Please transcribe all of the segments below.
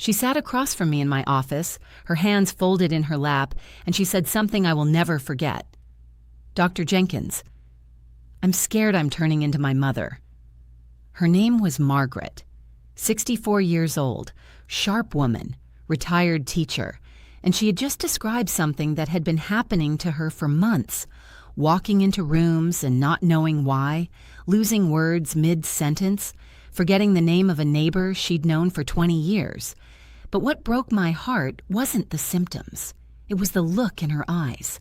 She sat across from me in my office, her hands folded in her lap, and she said something I will never forget. "Dr. Jenkins, I'm scared I'm turning into my mother." Her name was Margaret, 64 years old, sharp woman, retired teacher, and she had just described something that had been happening to her for months, walking into rooms and not knowing why, losing words mid-sentence, forgetting the name of a neighbor she'd known for 20 years. But what broke my heart wasn't the symptoms. It was the look in her eyes,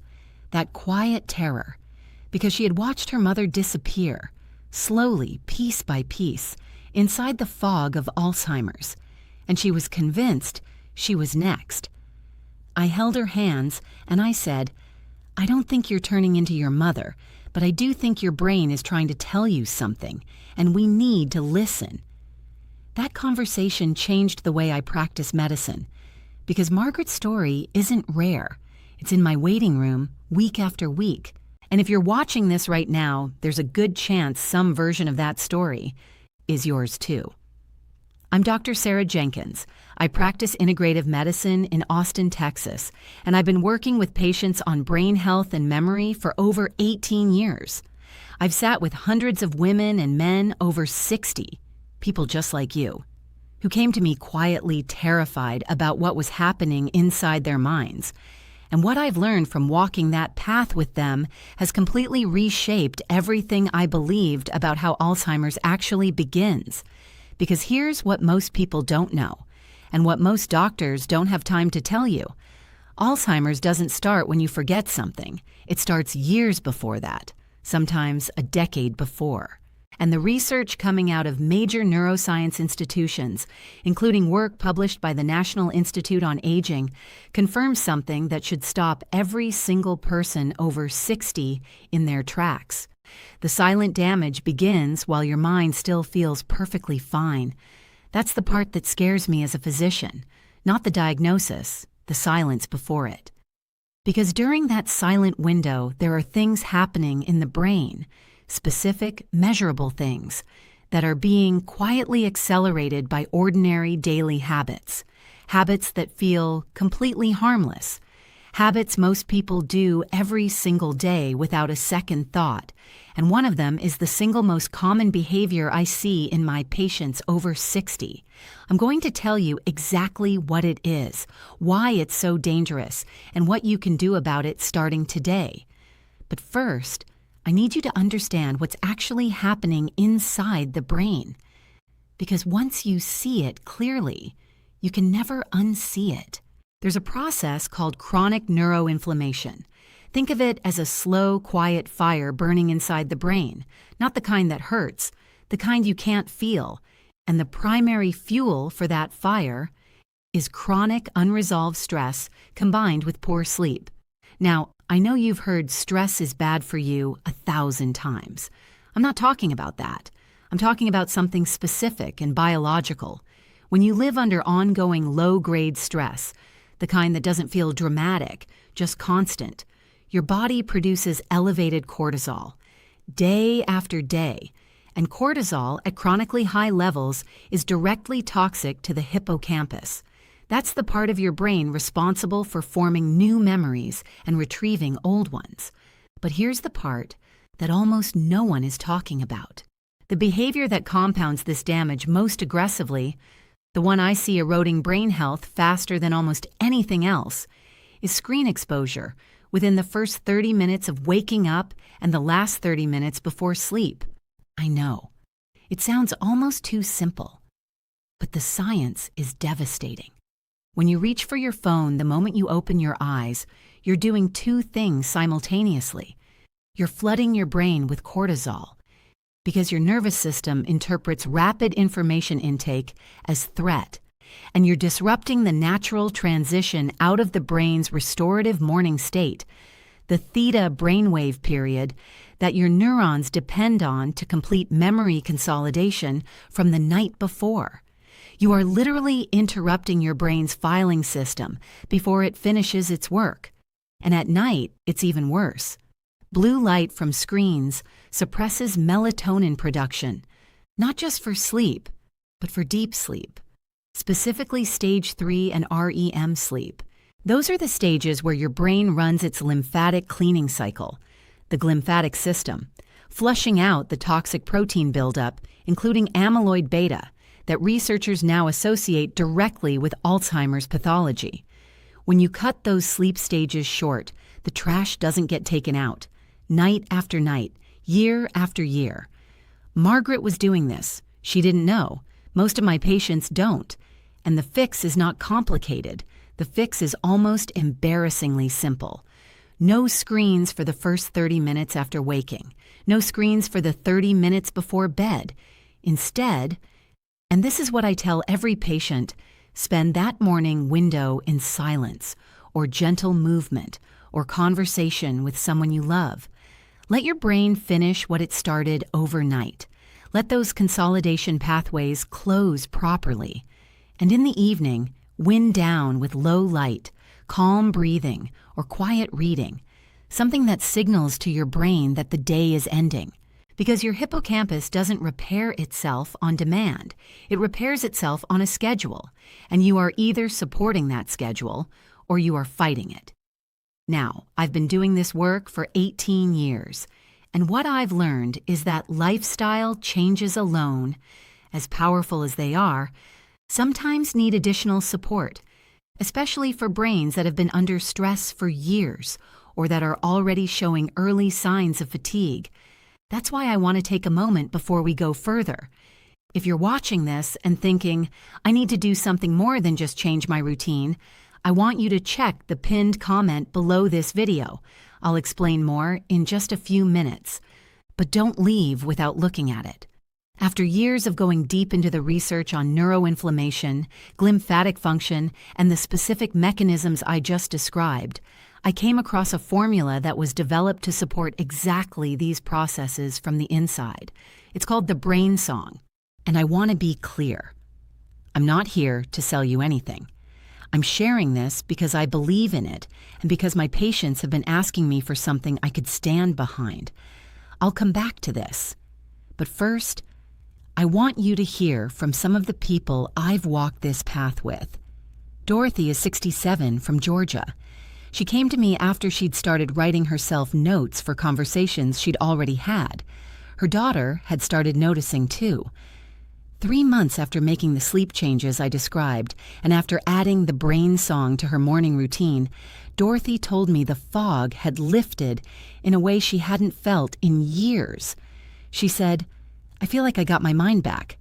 that quiet terror, because she had watched her mother disappear, slowly, piece by piece, inside the fog of Alzheimer's, and she was convinced she was next. I held her hands and I said, "I don't think you're turning into your mother, but I do think your brain is trying to tell you something, and we need to listen." That conversation changed the way I practice medicine, because Margaret's story isn't rare. It's in my waiting room week after week. And if you're watching this right now, there's a good chance some version of that story is yours too. I'm Dr. Sarah Jenkins. I practice integrative medicine in Austin, Texas, and I've been working with patients on brain health and memory for over 18 years. I've sat with hundreds of women and men, over 60, people just like you, who came to me quietly terrified about what was happening inside their minds. And what I've learned from walking that path with them has completely reshaped everything I believed about how Alzheimer's actually begins. Because here's what most people don't know, and what most doctors don't have time to tell you. Alzheimer's doesn't start when you forget something. It starts years before that, sometimes a decade before. And the research coming out of major neuroscience institutions, including work published by the National Institute on Aging, confirms something that should stop every single person over 60 in their tracks. The silent damage begins while your mind still feels perfectly fine. That's the part that scares me as a physician, not the diagnosis, the silence before it. Because during that silent window, there are things happening in the brain, specific, measurable things that are being quietly accelerated by ordinary daily habits, habits that feel completely harmless, habits most people do every single day without a second thought, and one of them is the single most common behavior I see in my patients over 60. I'm going to tell you exactly what it is, why it's so dangerous, and what you can do about it starting today. But first, I need you to understand what's actually happening inside the brain. Because once you see it clearly, you can never unsee it. There's a process called chronic neuroinflammation. Think of it as a slow, quiet fire burning inside the brain, not the kind that hurts, the kind you can't feel. And the primary fuel for that fire is chronic unresolved stress combined with poor sleep. Now, I know you've heard stress is bad for you 1,000 times. I'm not talking about that. I'm talking about something specific and biological. When you live under ongoing low-grade stress, the kind that doesn't feel dramatic, just constant, your body produces elevated cortisol, day after day. And cortisol at chronically high levels is directly toxic to the hippocampus. That's the part of your brain responsible for forming new memories and retrieving old ones. But here's the part that almost no one is talking about. The behavior that compounds this damage most aggressively, the one I see eroding brain health faster than almost anything else, is screen exposure within the first 30 minutes of waking up and the last 30 minutes before sleep. I know. It sounds almost too simple. But the science is devastating. When you reach for your phone the moment you open your eyes, you're doing two things simultaneously. You're flooding your brain with cortisol, because your nervous system interprets rapid information intake as threat, and you're disrupting the natural transition out of the brain's restorative morning state, the theta brainwave period that your neurons depend on to complete memory consolidation from the night before. You are literally interrupting your brain's filing system before it finishes its work. And at night, it's even worse. Blue light from screens suppresses melatonin production, not just for sleep, but for deep sleep. specifically stage 3 and REM sleep. Those are the stages where your brain runs its lymphatic cleaning cycle, the glymphatic system, flushing out the toxic protein buildup, including amyloid beta, that researchers now associate directly with Alzheimer's pathology. When you cut those sleep stages short, the trash doesn't get taken out, night after night, year after year. Margaret was doing this. She didn't know. Most of my patients don't. And the fix is not complicated. The fix is almost embarrassingly simple. No screens for the first 30 minutes after waking. No screens for the 30 minutes before bed. Instead, and this is what I tell every patient, spend that morning window in silence, or gentle movement, or conversation with someone you love. Let your brain finish what it started overnight. Let those consolidation pathways close properly. And in the evening, wind down with low light, calm breathing, or quiet reading, something that signals to your brain that the day is ending. Because your hippocampus doesn't repair itself on demand. It repairs itself on a schedule, and you are either supporting that schedule or you are fighting it. Now, I've been doing this work for 18 years, and what I've learned is that lifestyle changes alone, as powerful as they are, sometimes need additional support, especially for brains that have been under stress for years or that are already showing early signs of fatigue. That's why I want to take a moment before we go further. If you're watching this and thinking, I need to do something more than just change my routine, I want you to check the pinned comment below this video. I'll explain more in just a few minutes. But don't leave without looking at it. After years of going deep into the research on neuroinflammation, glymphatic function, and the specific mechanisms I just described, I came across a formula that was developed to support exactly these processes from the inside. It's called the Brain Song. And I want to be clear. I'm not here to sell you anything. I'm sharing this because I believe in it and because my patients have been asking me for something I could stand behind. I'll come back to this. But first, I want you to hear from some of the people I've walked this path with. Dorothy is 67 from Georgia. She came to me after she'd started writing herself notes for conversations she'd already had. Her daughter had started noticing too. 3 months after making the sleep changes I described, and after adding the Brain Song to her morning routine, Dorothy told me the fog had lifted in a way she hadn't felt in years. She said, I feel like I got my mind back.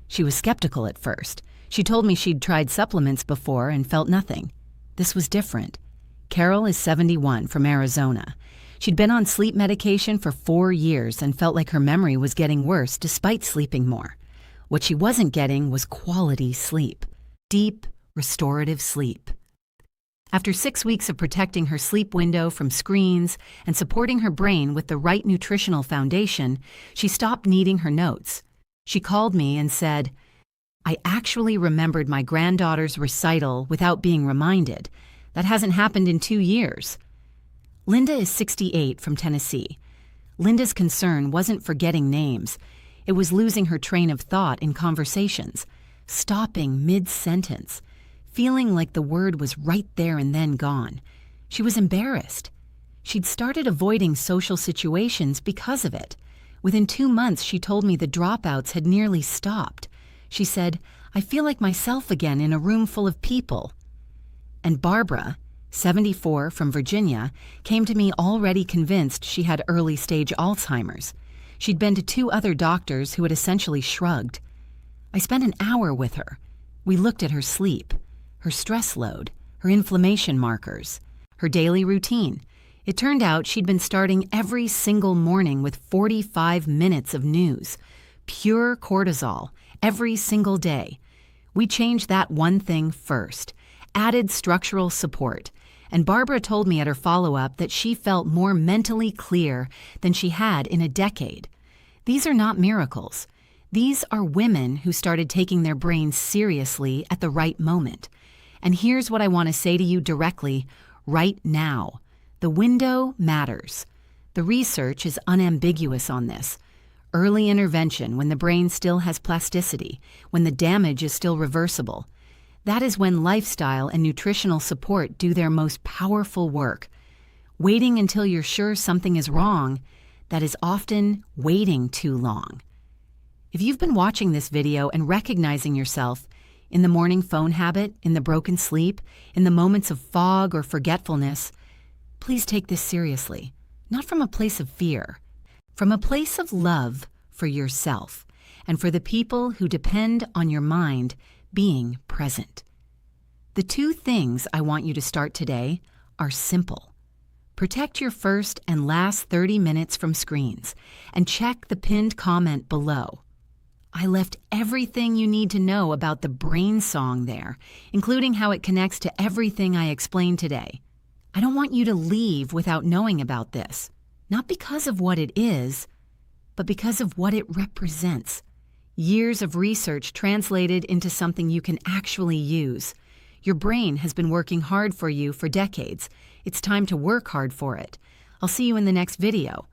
She was skeptical at first. She told me she'd tried supplements before and felt nothing. This was different. Carol is 71 from Arizona. She'd been on sleep medication for 4 years and felt like her memory was getting worse despite sleeping more. What she wasn't getting was quality sleep. Deep, restorative sleep. After 6 weeks of protecting her sleep window from screens and supporting her brain with the right nutritional foundation, she stopped needing her notes. She called me and said, I actually remembered my granddaughter's recital without being reminded. That hasn't happened in 2 years. Linda is 68 from Tennessee. Linda's concern wasn't forgetting names. It was losing her train of thought in conversations, stopping mid-sentence, feeling like the word was right there and then gone. She was embarrassed. She'd started avoiding social situations because of it. Within 2 months, she told me the dropouts had nearly stopped. She said, I feel like myself again in a room full of people. And Barbara, 74 from Virginia, came to me already convinced she had early-stage Alzheimer's. She'd been to 2 other doctors who had essentially shrugged. I spent an hour with her. We looked at her sleep, her stress load, her inflammation markers, her daily routine. It turned out she'd been starting every single morning with 45 minutes of news, pure cortisol, every single day. We changed that one thing first, added structural support, and Barbara told me at her follow-up that she felt more mentally clear than she had in a decade. These are not miracles. These are women who started taking their brains seriously at the right moment. And here's what I want to say to you directly, right now. The window matters. The research is unambiguous on this. Early intervention when the brain still has plasticity, when the damage is still reversible. That is when lifestyle and nutritional support do their most powerful work. Waiting until you're sure something is wrong, that is often waiting too long. If you've been watching this video and recognizing yourself in the morning phone habit, in the broken sleep, in the moments of fog or forgetfulness, please take this seriously, not from a place of fear, from a place of love for yourself and for the people who depend on your mind being present. The two things I want you to start today are simple. Protect your first and last 30 minutes from screens and check the pinned comment below. I left everything you need to know about the brain song there, including how it connects to everything I explained today. I don't want you to leave without knowing about this, not because of what it is, but because of what it represents. Years of research translated into something you can actually use. Your brain has been working hard for you for decades. It's time to work hard for it. I'll see you in the next video.